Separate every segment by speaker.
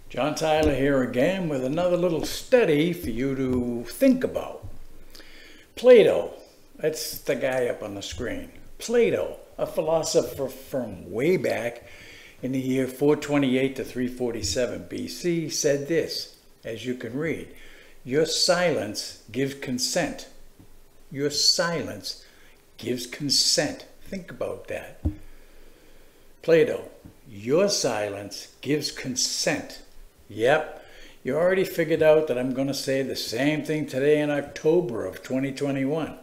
Speaker 1: John Tyler here again with another little study for you to think about. Plato, that's the guy up on the screen. Plato, a philosopher from way back in the year 428 to 347 BC, said this, as you can read, "Your silence gives consent." Your silence gives consent. Think about that. Plato, your silence gives consent. Yep, you already figured out that I'm going to say the same thing today in October of 2021.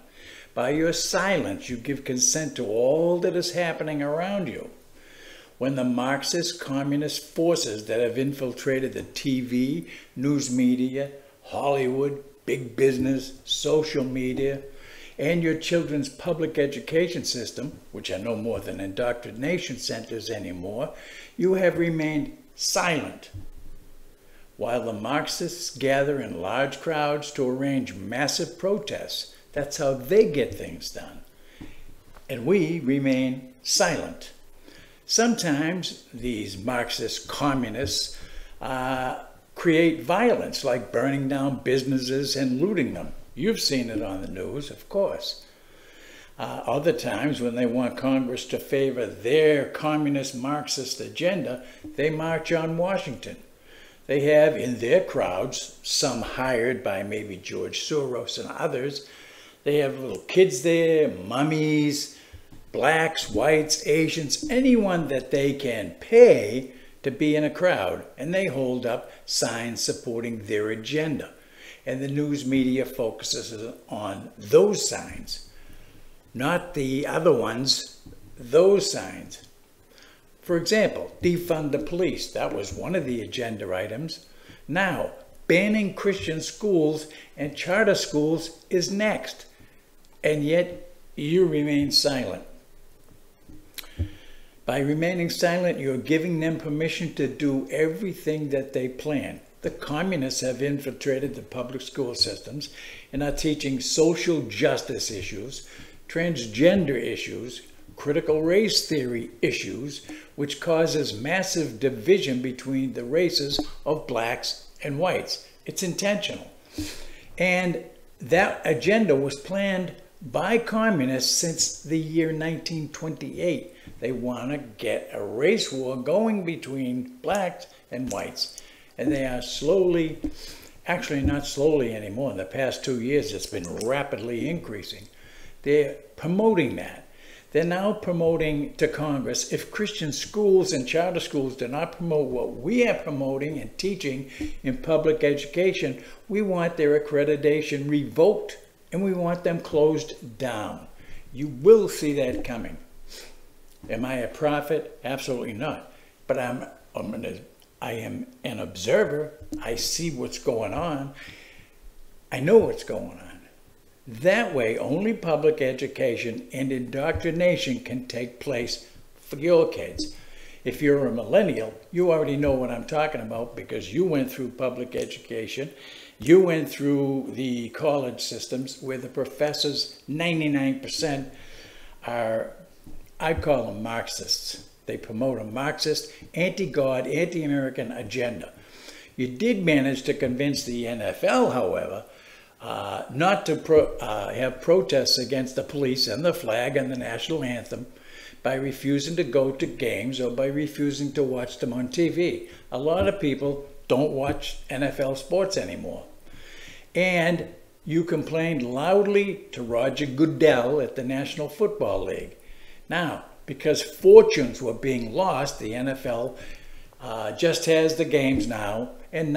Speaker 1: By your silence, you give consent to all that is happening around you. When the Marxist communist forces that have infiltrated the TV, news media, Hollywood, big business, social media, and your children's public education system, which are no more than indoctrination centers anymore, you have remained silent. While the Marxists gather in large crowds to arrange massive protests, that's how they get things done. And we remain silent. Sometimes these Marxist communists create violence, like burning down businesses and looting them. You've seen it on the news, of course. Other times, when they want Congress to favor their communist Marxist agenda, they march on Washington. They have in their crowds, some hired by maybe George Soros and others, they have little kids there, mummies, blacks, whites, Asians, anyone that they can pay to be in a crowd, and they hold up signs supporting their agenda. And the news media focuses on those signs, not the other ones, those signs. For example, defund the police, that was one of the agenda items. Now, banning Christian schools and charter schools is next, and yet you remain silent. By remaining silent, you're giving them permission to do everything that they plan. The communists have infiltrated the public school systems and are teaching social justice issues, transgender issues, critical race theory issues, which causes massive division between the races of blacks and whites. It's intentional. And that agenda was planned by communists since the year 1928. They want to get a race war going between blacks and whites. And they are slowly, actually not slowly anymore, in the past 2 years it's been rapidly increasing. They're promoting that. They're now promoting to Congress, if Christian schools and charter schools do not promote what we are promoting and teaching in public education, we want their accreditation revoked and we want them closed down. You will see that coming. Am I a prophet? Absolutely not. But I am an observer. I see what's going on. I know what's going on. That way, only public education and indoctrination can take place for your kids. If you're a millennial, you already know what I'm talking about because you went through public education. You went through the college systems where the professors, 99%, are, I call them Marxists. They promote a Marxist, anti-God, anti-American agenda. You did manage to convince the NFL, however, not to have protests against the police and the flag and the national anthem by refusing to go to games or by refusing to watch them on TV. A lot of people don't watch NFL sports anymore. And you complained loudly to Roger Goodell at the National Football League. Now, because fortunes were being lost, the NFL just has the games now, and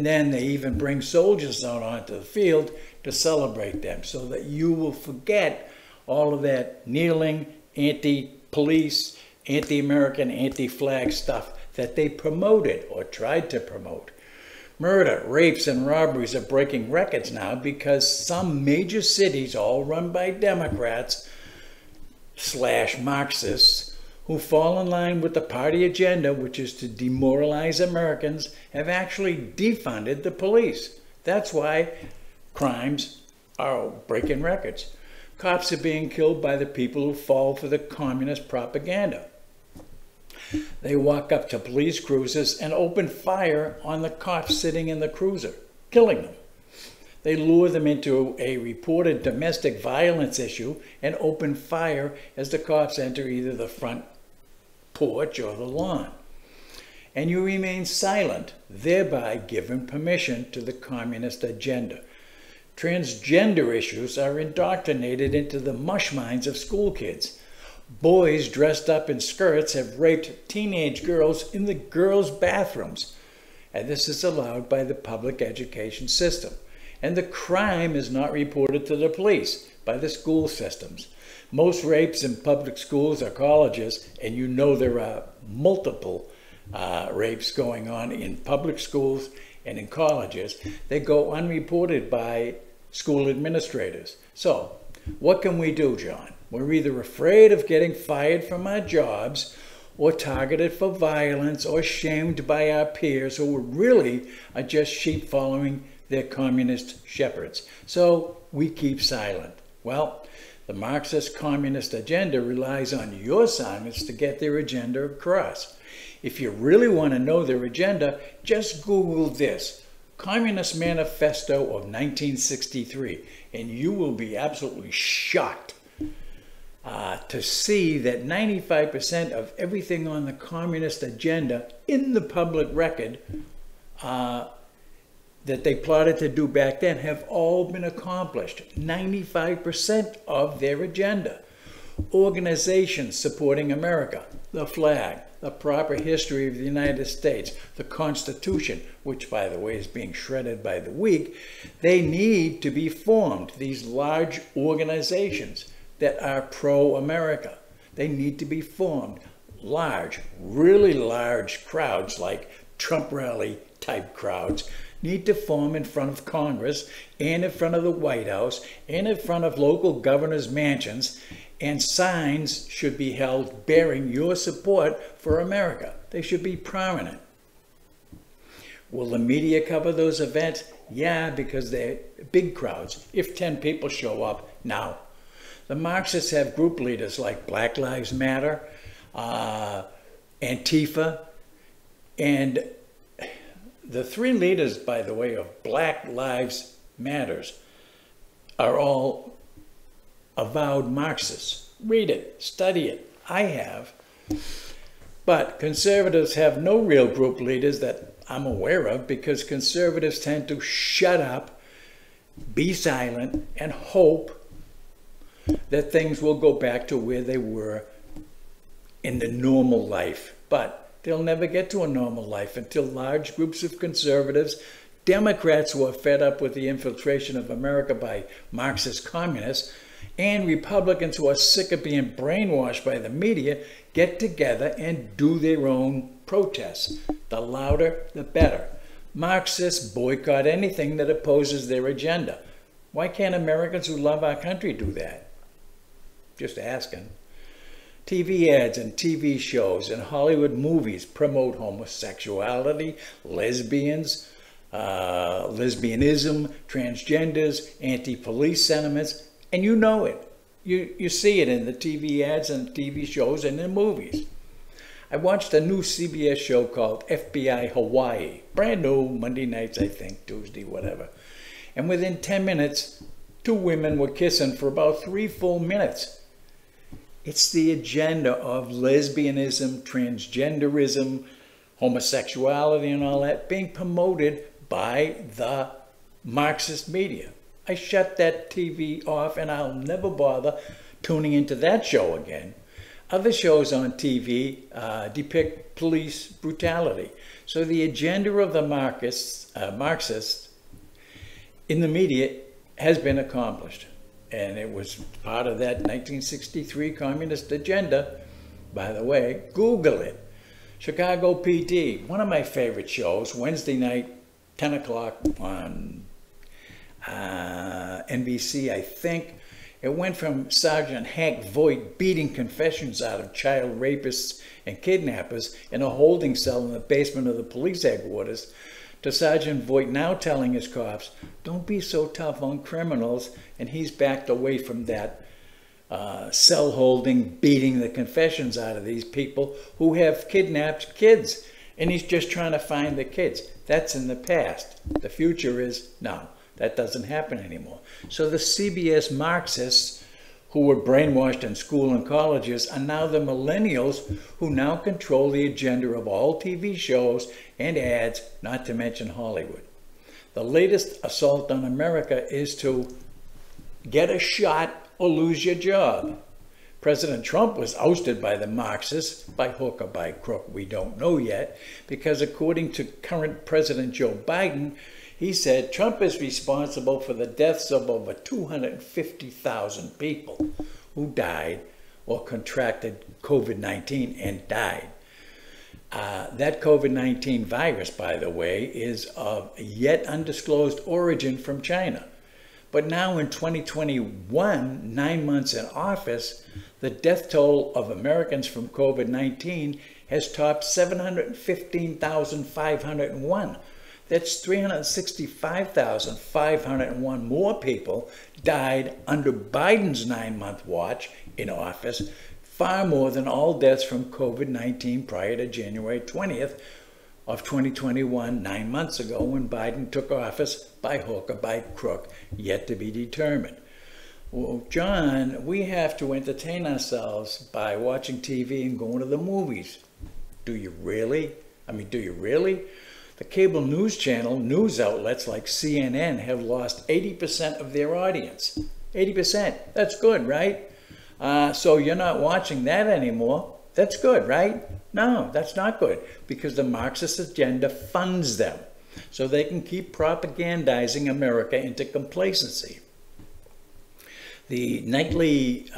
Speaker 1: then they even bring soldiers out onto the field to celebrate them, so that you will forget all of that kneeling, anti-police, anti-American, anti-flag stuff that they promoted or tried to promote. Murder, rapes, and robberies are breaking records now because some major cities, all run by Democrats / Marxists, who fall in line with the party agenda, which is to demoralize Americans, have actually defunded the police. That's why crimes are breaking records. Cops are being killed by the people who fall for the communist propaganda. They walk up to police cruisers and open fire on the cops sitting in the cruiser, killing them. They lure them into a reported domestic violence issue and open fire as the cops enter either the front porch or the lawn. And you remain silent, thereby giving permission to the communist agenda. Transgender issues are indoctrinated into the mush minds of school kids. Boys dressed up in skirts have raped teenage girls in the girls' bathrooms, and this is allowed by the public education system. And the crime is not reported to the police by the school systems. Most rapes in public schools or colleges, and you know there are multiple rapes going on in public schools and in colleges, they go unreported by school administrators. So, what can we do, John? We're either afraid of getting fired from our jobs or targeted for violence or shamed by our peers who really are just sheep following their communist shepherds. So we keep silent. Well, the Marxist communist agenda relies on your silence to get their agenda across. If you really want to know their agenda, just Google this, Communist Manifesto of 1963, and you will be absolutely shocked to see that 95% of everything on the communist agenda in the public record that they plotted to do back then have all been accomplished. 95% of their agenda. Organizations supporting America, the flag, the proper history of the United States, the Constitution, which by the way is being shredded by the week, they need to be formed, these large organizations that are pro-America. They need to be formed. Large, really large crowds like Trump rally type crowds need to form in front of Congress and in front of the White House and in front of local governors' mansions, and signs should be held bearing your support for America. They should be prominent. Will the media cover those events? Yeah, because they're big crowds. If 10 people show up, now. The Marxists have group leaders like Black Lives Matter, Antifa, and the three leaders, by the way, of Black Lives Matters are all avowed Marxists. Read it, study it. I have. But conservatives have no real group leaders that I'm aware of, because conservatives tend to shut up, be silent, and hope that things will go back to where they were in the normal life. But they'll never get to a normal life until large groups of conservatives, Democrats who are fed up with the infiltration of America by Marxist communists, and Republicans who are sick of being brainwashed by the media get together and do their own protests. The louder, the better. Marxists boycott anything that opposes their agenda. Why can't Americans who love our country do that? Just asking. TV ads and TV shows and Hollywood movies promote homosexuality, lesbians, lesbianism, transgenders, anti-police sentiments, and you know it. You see it in the TV ads and TV shows and in movies. I watched a new CBS show called FBI Hawaii. Brand new, Monday nights, I think, Tuesday, whatever. And within 10 minutes, two women were kissing for about 3 full minutes. It's the agenda of lesbianism, transgenderism, homosexuality and all that being promoted by the Marxist media. I shut that TV off and I'll never bother tuning into that show again. Other shows on TV depict police brutality. So the agenda of the Marxists in the media has been accomplished. And it was part of that 1963 communist agenda. By the way, Google it. Chicago PD, one of my favorite shows, Wednesday night, 10 o'clock on NBC, I think. It went from Sergeant Hank Voigt beating confessions out of child rapists and kidnappers in a holding cell in the basement of the police headquarters to Sergeant Voigt now telling his cops, don't be so tough on criminals, and he's backed away from that cell holding, beating the confessions out of these people who have kidnapped kids. And he's just trying to find the kids. That's in the past. The future is, no, that doesn't happen anymore. So the CBS Marxists who were brainwashed in school and colleges are now the millennials who now control the agenda of all TV shows and ads, not to mention Hollywood. The latest assault on America is to get a shot or lose your job. President Trump was ousted by the Marxists, by hook or by crook, we don't know yet, because according to current President Joe Biden, he said Trump is responsible for the deaths of over 250,000 people who died or contracted COVID-19 and died. That COVID-19 virus, by the way, is of yet undisclosed origin from China. But now in 2021, 9 months in office, the death toll of Americans from COVID-19 has topped 715,501. That's 365,501 more people died under Biden's 9-month watch in office, far more than all deaths from COVID-19 prior to January 20th of 2021, 9 months ago, when Biden took office by hook or by crook, yet to be determined. Well, John, we have to entertain ourselves by watching TV and going to the movies. Do you really? Do you really? The cable news channel, news outlets like CNN have lost 80% of their audience. 80%. That's good, right? So you're not watching that anymore. That's good, right? No, that's not good, because the Marxist agenda funds them so they can keep propagandizing America into complacency. The nightly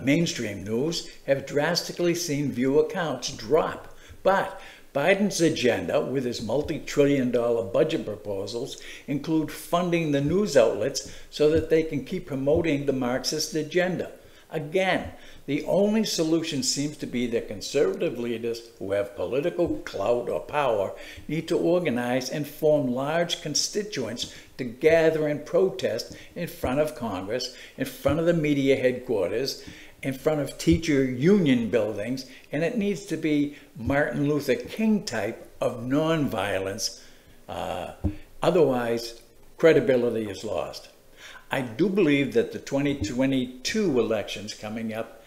Speaker 1: mainstream news have drastically seen viewer counts drop, but Biden's agenda, with his multi-trillion-dollar budget proposals, include funding the news outlets so that they can keep promoting the Marxist agenda. Again, the only solution seems to be that conservative leaders who have political clout or power need to organize and form large constituents to gather and protest in front of Congress, in front of the media headquarters, in front of teacher union buildings, and it needs to be Martin Luther King type of nonviolence. Otherwise, credibility is lost. I do believe that the 2022 elections coming up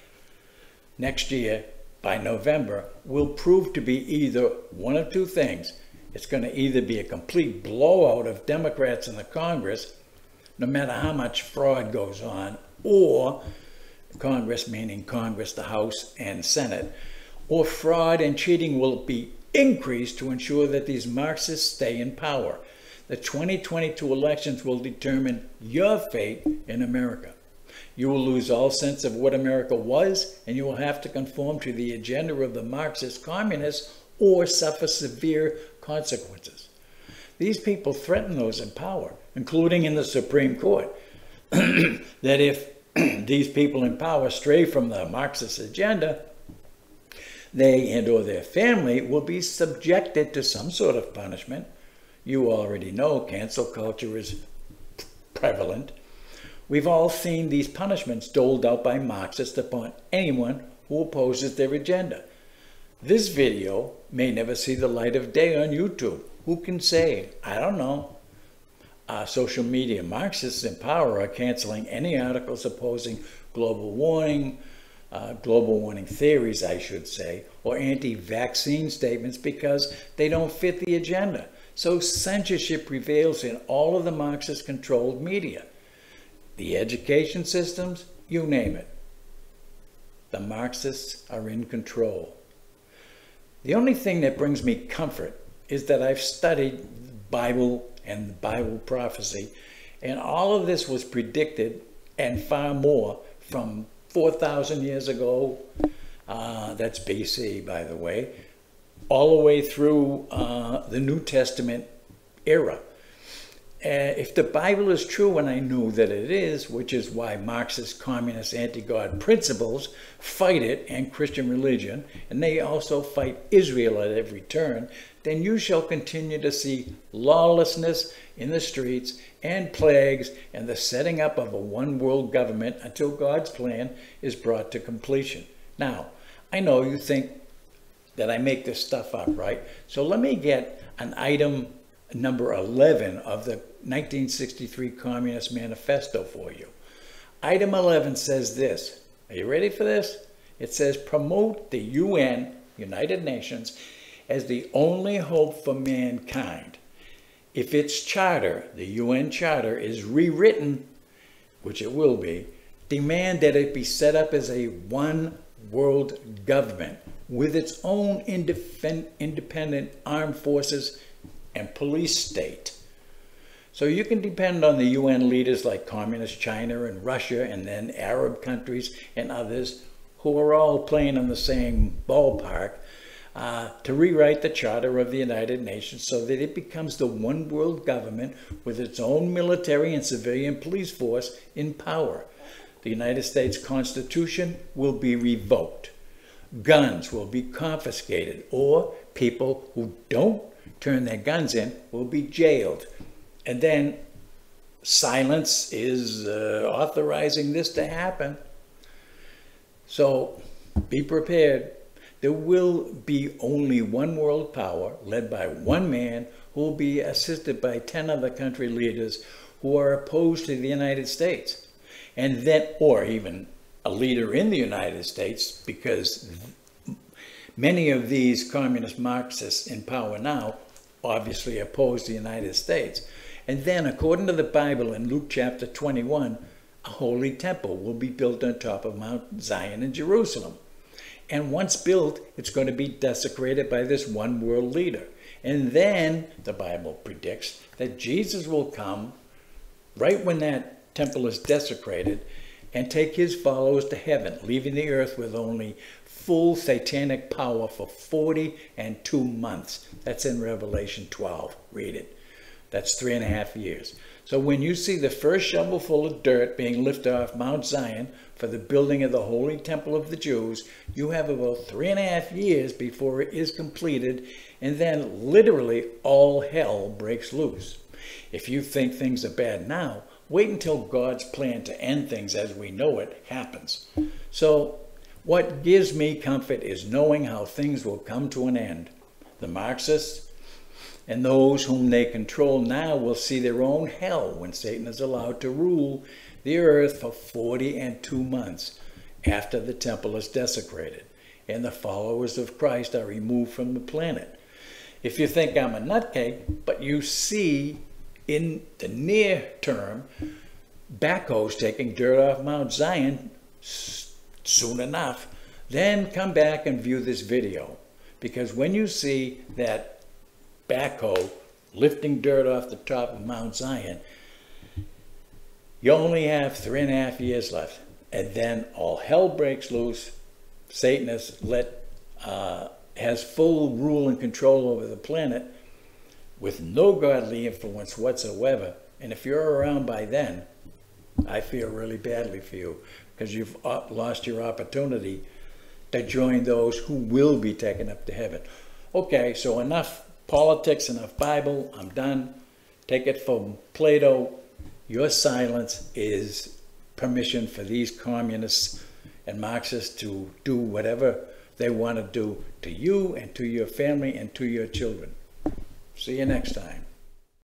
Speaker 1: next year by November will prove to be either one of two things. It's going to either be a complete blowout of Democrats in the Congress, no matter how much fraud goes on, or Congress, meaning Congress, the House and Senate, or fraud and cheating will be increased to ensure that these Marxists stay in power. The 2022 elections will determine your fate in America. You will lose all sense of what America was, and you will have to conform to the agenda of the Marxist communists or suffer severe consequences. These people threaten those in power, including in the Supreme Court, that if these people in power stray from the Marxist agenda, they and or their family will be subjected to some sort of punishment. You already know cancel culture is prevalent. We've all seen these punishments doled out by Marxists upon anyone who opposes their agenda. This video may never see the light of day on YouTube. Who can say? I don't know. Social media Marxists in power are canceling any articles opposing global warming theories, I should say, or anti-vaccine statements because they don't fit the agenda. So censorship prevails in all of the Marxist-controlled media. The education systems, you name it. The Marxists are in control. The only thing that brings me comfort is that I've studied the Bible and the Bible prophecy, and all of this was predicted and far more from 4,000 years ago, that's BC, by the way, all the way through the New Testament era. If the Bible is true, and I know that it is, which is why Marxist, communist, anti-God principles fight it and Christian religion, and they also fight Israel at every turn, then you shall continue to see lawlessness in the streets and plagues and the setting up of a one world government until God's plan is brought to completion. Now, I know you think that I make this stuff up, right? So let me get an item number 11 of the 1963 Communist Manifesto for you. Item 11 says this. Are you ready for this? It says, promote the UN, United Nations, as the only hope for mankind. If its charter, the UN charter, is rewritten, which it will be, demand that it be set up as a one world government with its own independent armed forces and police state. So you can depend on the UN leaders like Communist China and Russia and then Arab countries and others who are all playing in the same ballpark to rewrite the Charter of the United Nations so that it becomes the one world government with its own military and civilian police force in power. The United States Constitution will be revoked. Guns will be confiscated, or people who don't turn their guns in will be jailed. And then silence is authorizing this to happen. So be prepared. There will be only one world power led by one man who will be assisted by 10 other country leaders who are opposed to the United States. And then, or even a leader in the United States, because many of these communist Marxists in power now obviously oppose the United States. And then, according to the Bible in Luke chapter 21, a holy temple will be built on top of Mount Zion in Jerusalem. And once built, it's going to be desecrated by this one world leader. And then the Bible predicts that Jesus will come right when that temple is desecrated and take his followers to heaven, leaving the earth with only full satanic power for 42 months. That's in Revelation 12. Read it. That's 3.5 years. So when you see the first shovelful of dirt being lifted off Mount Zion for the building of the holy temple of the Jews, you have about 3.5 years before it is completed, and then literally all hell breaks loose. If you think things are bad now, wait until God's plan to end things as we know it happens. So what gives me comfort is knowing how things will come to an end. The Marxists and those whom they control now will see their own hell when Satan is allowed to rule the earth for 42 months after the temple is desecrated and the followers of Christ are removed from the planet. If you think I'm a nutcase, but you see in the near term backhoes taking dirt off Mount Zion soon enough, then come back and view this video. Because when you see that backhoe lifting dirt off the top of Mount Zion, you only have 3.5 years left, and then all hell breaks loose. Satan has full rule and control over the planet with no godly influence whatsoever. And if you're around by then, I feel really badly for you, because you've lost your opportunity to join those who will be taken up to heaven. Okay, so enough politics, enough Bible. I'm done. Take it from Plato. Your silence is permission for these communists and Marxists to do whatever they want to do to you and to your family and to your children. See you next time.